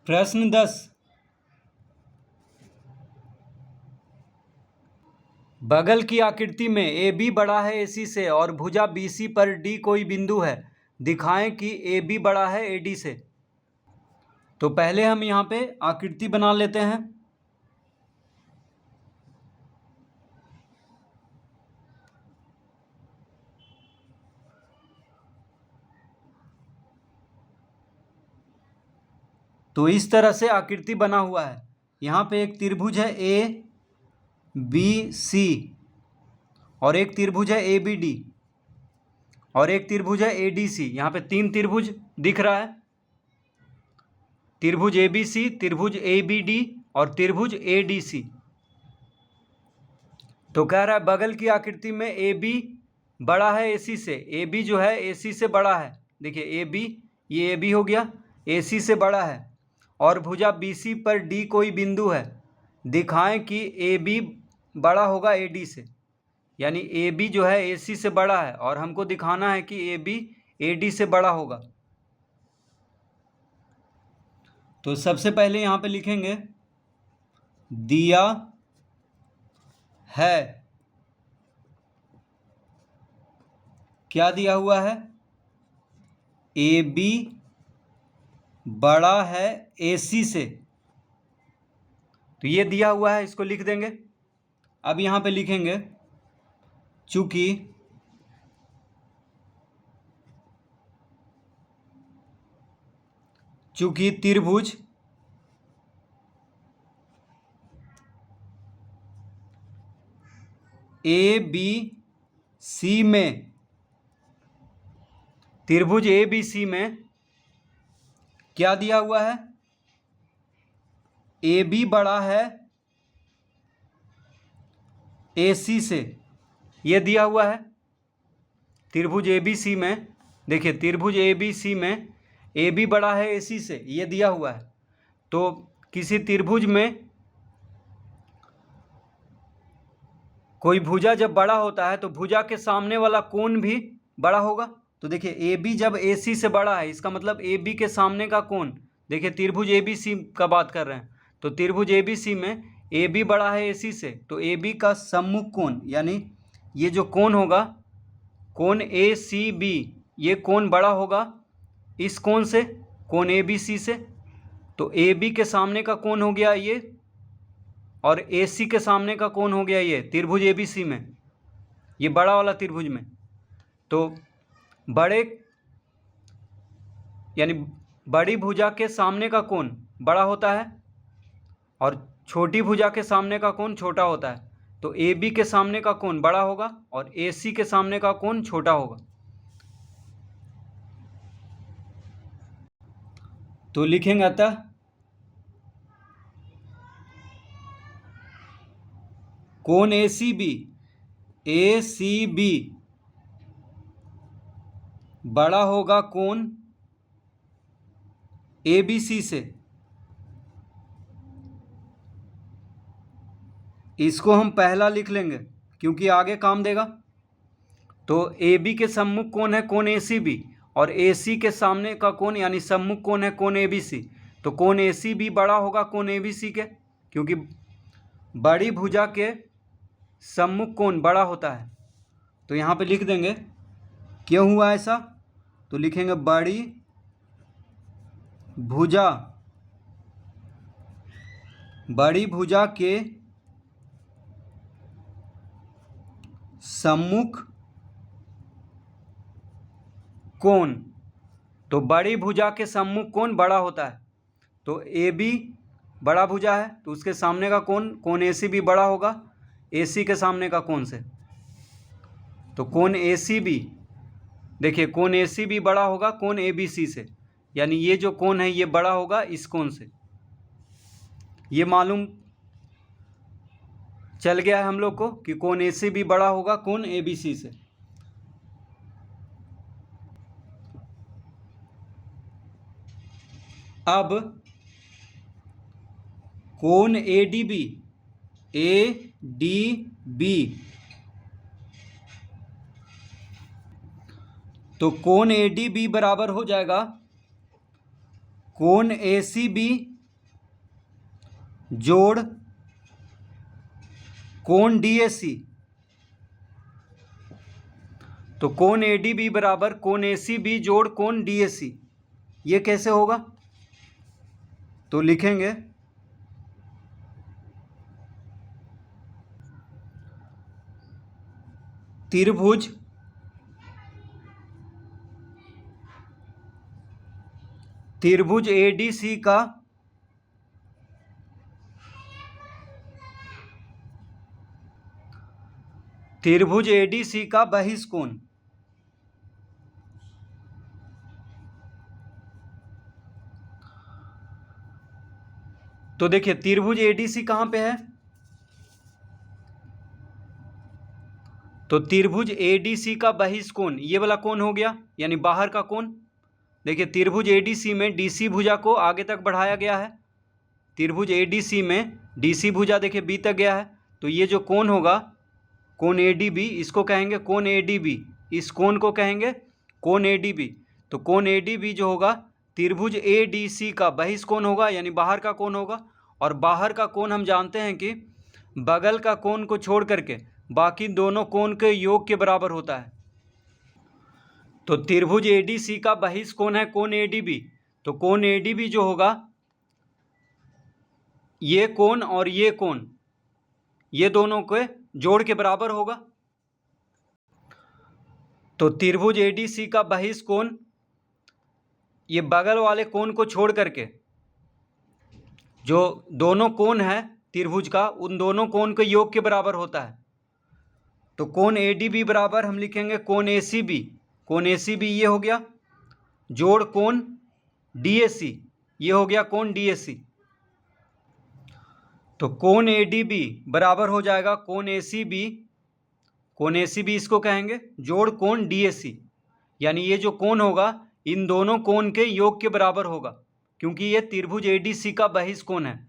प्रश्न 10। बगल की आकृति में ए बी बड़ा है ए सी से और भुजा बी सी पर डी कोई बिंदु है, दिखाएं कि ए बी बड़ा है ए डी से। तो पहले हम यहाँ पे आकृति बना लेते हैं। तो इस तरह से आकृति बना हुआ है। यहाँ पे एक त्रिभुज है ए बी सी और एक त्रिभुज है ए बी डी और एक त्रिभुज है ए डी सी। यहाँ पे 3 त्रिभुज दिख रहा है, त्रिभुज ए बी सी, त्रिभुज ए बी डी और त्रिभुज ए डी सी। तो कह रहा है बगल की आकृति में ए बी बड़ा है ए सी से। ए बी जो है ए सी से बड़ा है। देखिए ए बी, ये ए बी हो गया, ए सी से बड़ा है और भुजा बी सी पर डी कोई बिंदु है, दिखाएं कि ए बी बड़ा होगा ए डी से। यानी ए बी जो है ए सी से बड़ा है और हमको दिखाना है कि ए बी ए डी से बड़ा होगा। तो सबसे पहले यहाँ पे लिखेंगे दिया है। क्या दिया हुआ है? ए बी बड़ा है ए सी से। तो ये दिया हुआ है, इसको लिख देंगे। अब यहाँ पे लिखेंगे चूंकि त्रिभुज ए बी सी में, त्रिभुज ए बी सी में क्या दिया हुआ है? ए बी बड़ा है ए सी से, ये दिया हुआ है। त्रिभुज ए बी सी में, देखिए त्रिभुज ए बी सी में ए बी बड़ा है ए सी से, ये दिया हुआ है। तो किसी त्रिभुज में कोई भुजा जब बड़ा होता है तो भुजा के सामने वाला कोण भी बड़ा होगा। तो देखिए ए बी जब ए सी से बड़ा है, इसका मतलब ए बी के सामने का कोण, देखिए त्रिभुज ए बी सी का बात कर रहे हैं, तो त्रिभुज ए बी सी में ए बी बड़ा है ए सी से, तो ए बी का सम्मुख कोण यानी ये जो कोण होगा, कोण ए सी बी, ये कोण बड़ा होगा इस कोण से, कोण ए बी सी से। तो ए बी के सामने का कोण हो गया ये और ए सी के सामने का कोण हो गया ये त्रिभुज ए बी सी में, ये बड़ा वाला त्रिभुज में। तो बड़े यानी बड़ी भुजा के सामने का कोण बड़ा होता है और छोटी भुजा के सामने का कोण छोटा होता है। तो ए बी के सामने का कोण बड़ा होगा और ए सी के सामने का कोण छोटा होगा। तो लिखेंगे अतः कोण ए सी बी बड़ा होगा कोण ए बी सी से। इसको हम पहला लिख लेंगे क्योंकि आगे काम देगा। तो ए बी के सम्मुख कोण है कोण ए सी बी और ए सी के सामने का कोण यानी सम्मुख कोण है कोण ए बी सी। तो कोण ए सी बी बड़ा होगा कोण ए बी सी के, क्योंकि बड़ी भुजा के सम्मुख कोण बड़ा होता है। तो यहाँ पे लिख देंगे क्यों हुआ ऐसा, तो लिखेंगे बड़ी भुजा के सम्मुख कोण। तो बड़ी भुजा के सम्मुख कोण बड़ा होता है। तो ए बी बड़ा भुजा है तो उसके सामने का कोण, कोण ए सी बी बड़ा होगा ए सी के सामने का कोण से। तो कोण ए सी बी, देखिए कोण ए सी बी बड़ा होगा कोण ए बी सी से, यानी ये जो कोण है ये बड़ा होगा इस कोण से। ये मालूम चल गया है हम लोग को कि कोण ए सी बी बड़ा होगा कोण ए बी सी से। अब कोण ए डी बी, तो कोण ए डी बी बराबर हो जाएगा कोण ए सी बी जोड़ कोण DAC, तो कोण ADB बराबर कोण ACB जोड़ कोण DAC, ये कैसे होगा? तो लिखेंगे त्रिभुज ADC का बहिष्कोण, तो देखिए त्रिभुज ADC कहां पे है? तो त्रिभुज ADC का बहिष्कोण ये वाला कोण हो गया, यानी बाहर का कोण। देखिए त्रिभुज ADC में DC भुजा को आगे तक बढ़ाया गया है, त्रिभुज ADC में DC भुजा देखिए B तक गया है, तो ये जो कोण होगा कोण ADB, इसको कहेंगे कोण ADB, इस कोण को कहेंगे कोण ADB। तो कोण ADB जो होगा त्रिभुज ADC का बहिष्कोण होगा, यानी बाहर का कोण होगा। और बाहर का कोण हम जानते हैं कि बगल का कोण को छोड़ करके बाकी दोनों कोण के योग के बराबर होता है। तो त्रिभुज ADC का बहिष्कोण है कोण ADB, तो कोण ADB जो होगा ये कोण और ये कोण, ये दोनों के जोड़ के बराबर होगा। तो त्रिभुज ADC का बहिष्कोण ये बगल वाले कोण को छोड़ करके जो दोनों कोण है त्रिभुज का, उन दोनों कोण के योग के बराबर होता है। तो कोण ADB बराबर हम लिखेंगे कोण ACB, कोण ACB ये हो गया, जोड़ कोण DAC, ये हो गया कोण DAC। तो कोण ADB बराबर हो जाएगा कोण ACB, कोण ACB इसको कहेंगे जोड़ कोण DAC, यानी ये जो कोण होगा इन दोनों कोण के योग के बराबर होगा, क्योंकि ये त्रिभुज ADC का बहिष्कोण है।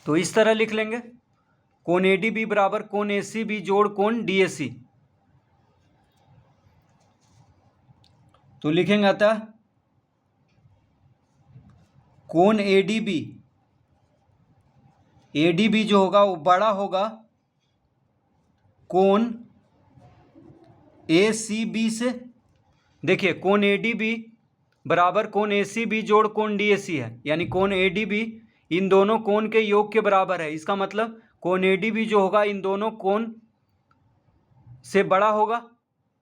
तो इस तरह लिख लेंगे कोण ADB बराबर कोण ACB जोड़ कोण DAC। तो लिखेंगे अतः कोण ADB जो होगा वो बड़ा होगा कोण ACB से। देखिए कोण ADB बराबर कोण ACB जोड़ कोण DAC है, यानी कोण ADB इन दोनों कोण के योग के बराबर है। इसका मतलब कोण ADB जो होगा इन दोनों कोण से बड़ा होगा,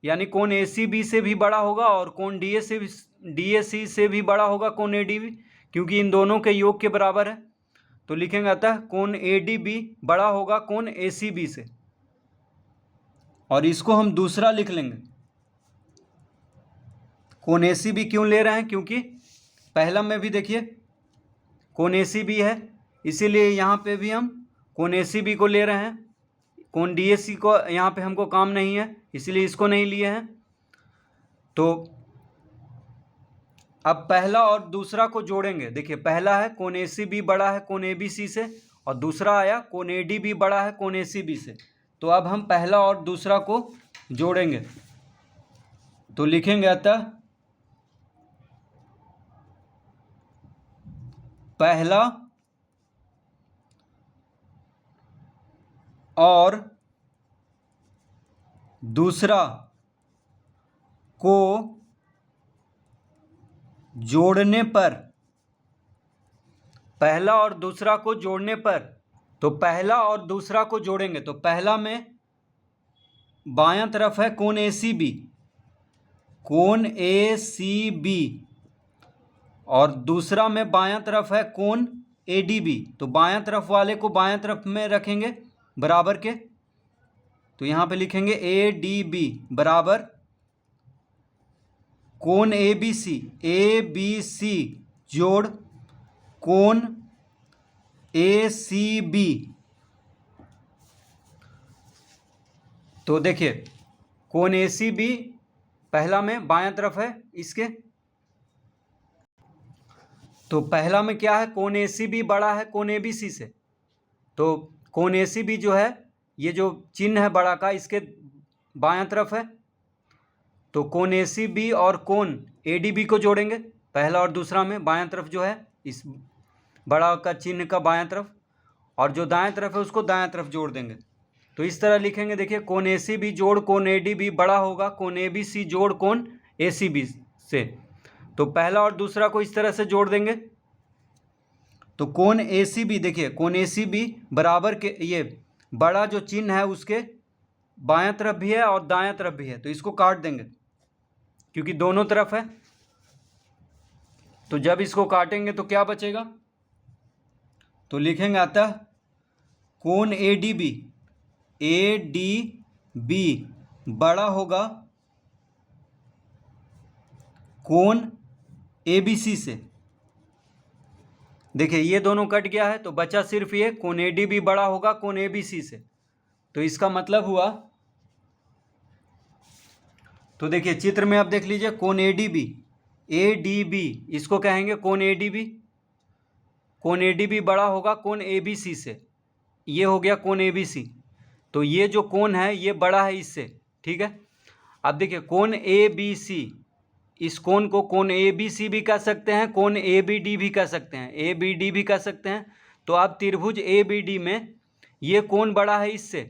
यानी कोण ACB से भी बड़ा होगा और कोण DAC से भी बड़ा होगा कोण ADB, क्योंकि इन दोनों के योग के बराबर है। तो लिखेंगे अतः कोण ADB बड़ा होगा कोण ACB से। और इसको हम दूसरा लिख लेंगे, कोण ACB क्यों ले रहे हैं? क्योंकि पहला में भी देखिए कोण ACB है, इसीलिए यहाँ पे भी हम कोण ACB को ले रहे हैं। कोण DAC को यहाँ पे हमको काम नहीं है, इसलिए इसको नहीं लिए हैं। तो अब पहला और दूसरा को जोड़ेंगे। देखिए पहला है कोण ACB बड़ा है कोण ABC से, और दूसरा आया कोण ADB बड़ा है कोण ACB से। तो अब हम पहला और दूसरा को जोड़ेंगे। तो लिखेंगे अतः पहला और दूसरा को जोड़ने पर, पहला और दूसरा को जोड़ने पर, तो पहला और दूसरा को जोड़ेंगे तो पहला में बायां तरफ है कोण ACB, कोण ACB, और दूसरा में बायां तरफ है कोण ADB। तो बायां तरफ वाले को बायां तरफ में रखेंगे बराबर के, तो यहाँ पे लिखेंगे ADB बराबर कोण ABC जोड़ कोण ACB। तो देखिए कोण ACB पहला में बायां तरफ है इसके, तो पहला में क्या है कोण ACB बड़ा है कोण ABC से, तो कोण ACB जो है ये जो चिन्ह है बड़ा का इसके बायां तरफ है। तो कोण ACB और कोण ADB को जोड़ेंगे पहला और दूसरा में, बायां तरफ जो है इस बड़ा का चिन्ह का बायां तरफ, और जो दाएं तरफ है उसको दाएं तरफ जोड़ देंगे। तो इस तरह लिखेंगे, देखिए कोण ए सी बी जोड़ कोण ए डी बी बड़ा होगा कोण ए बी सी जोड़ कोण ए सी बी से। तो पहला और दूसरा को इस तरह से जोड़ देंगे। तो कोण ए सी बी, देखिए कोण ए सी बी बराबर के, ये बड़ा जो चिन्ह है उसके बायां तरफ भी है और दायां तरफ भी है, तो इसको काट देंगे क्योंकि दोनों तरफ है। तो जब इसको काटेंगे तो क्या बचेगा, तो लिखेंगे अतः कोण ए डी बी बड़ा होगा कोण ए बी सी से। देखिए ये दोनों कट गया है तो बचा सिर्फ ये, कोण ए डी बी बड़ा होगा कोण ए बी सी से। तो इसका मतलब हुआ, तो देखिए चित्र में आप देख लीजिए कोण ए डी बी इसको कहेंगे कोण ए डी बी। कोण ए डी बी बड़ा होगा कोण ए बी सी से, ये हो गया कोण ए बी सी। तो ये जो कोण है ये बड़ा है इससे, ठीक है। अब देखिए कोण ए बी सी, इस कोण को कोण ए बी सी भी कह सकते हैं, कोण ए बी डी भी कह सकते हैं, ए बी डी भी कह सकते हैं। तो अब त्रिभुज ए बी डी में ये कोण बड़ा है इससे,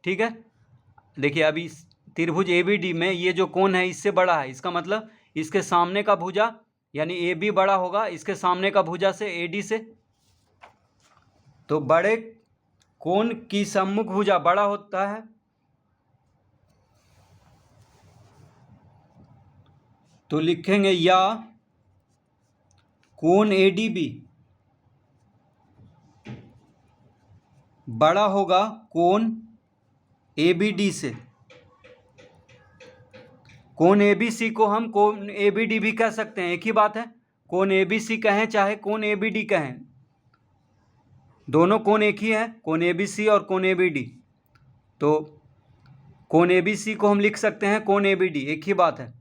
ठीक है। देखिए अभी इस त्रिभुज ए बी डी में ये जो कोण है इससे बड़ा है, इसका मतलब इसके सामने का भुजा यानी ए बी बड़ा होगा इसके सामने का भुजा से, ए डी से। तो बड़े कोण की सम्मुख भुजा बड़ा होता है, तो लिखेंगे या कोण ए डी बी बड़ा होगा कोण ए बी डी से। कोण ए बी सी को हम कोण ए बी डी भी कह सकते हैं, एक ही बात है। कोण ए बी सी कहें चाहे कोण ए बी डी कहें, दोनों कोण एक ही है, कोण ए बी सी और कोण ए बी डी। तो कोण ए बी सी को हम लिख सकते हैं कोण ए बी डी, एक ही बात है।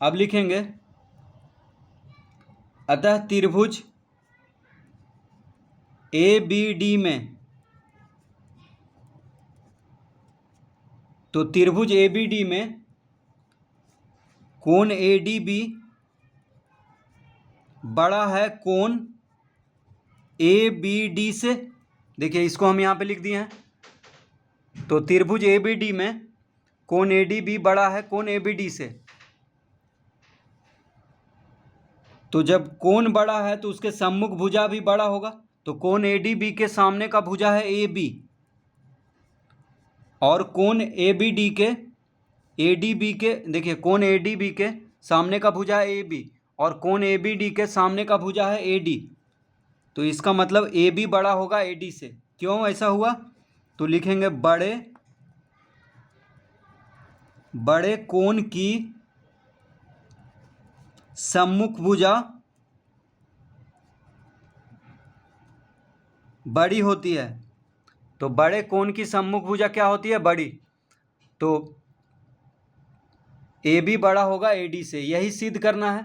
अब लिखेंगे अतः त्रिभुज ए बी डी में, तो त्रिभुज ए बी डी में कोण ए डी बी बड़ा है कोण ए बी डी से। देखिए इसको हम यहाँ पे लिख दिए हैं। तो त्रिभुज ए बी डी में कोण ए डी बी बड़ा है कोण ए बी डी से। तो जब कोण बड़ा है तो उसके सम्मुख भुजा भी बड़ा होगा। तो कोण ए डी बी के सामने का भुजा है ए बी, और कोण ए बी डी के, ए डी बी के, देखिए कोण ए डी बी के सामने का भुजा है ए बी और कोण ए बी डी के सामने का भुजा है ए डी। तो इसका मतलब ए बी बड़ा होगा ए डी से। क्यों ऐसा हुआ, तो लिखेंगे बड़े कोण की सम्मुख भुजा बड़ी होती है। तो बड़े कोण की सम्मुख भुजा क्या होती है, बड़ी। तो ए बी बड़ा होगा ए डी से, यही सिद्ध करना है।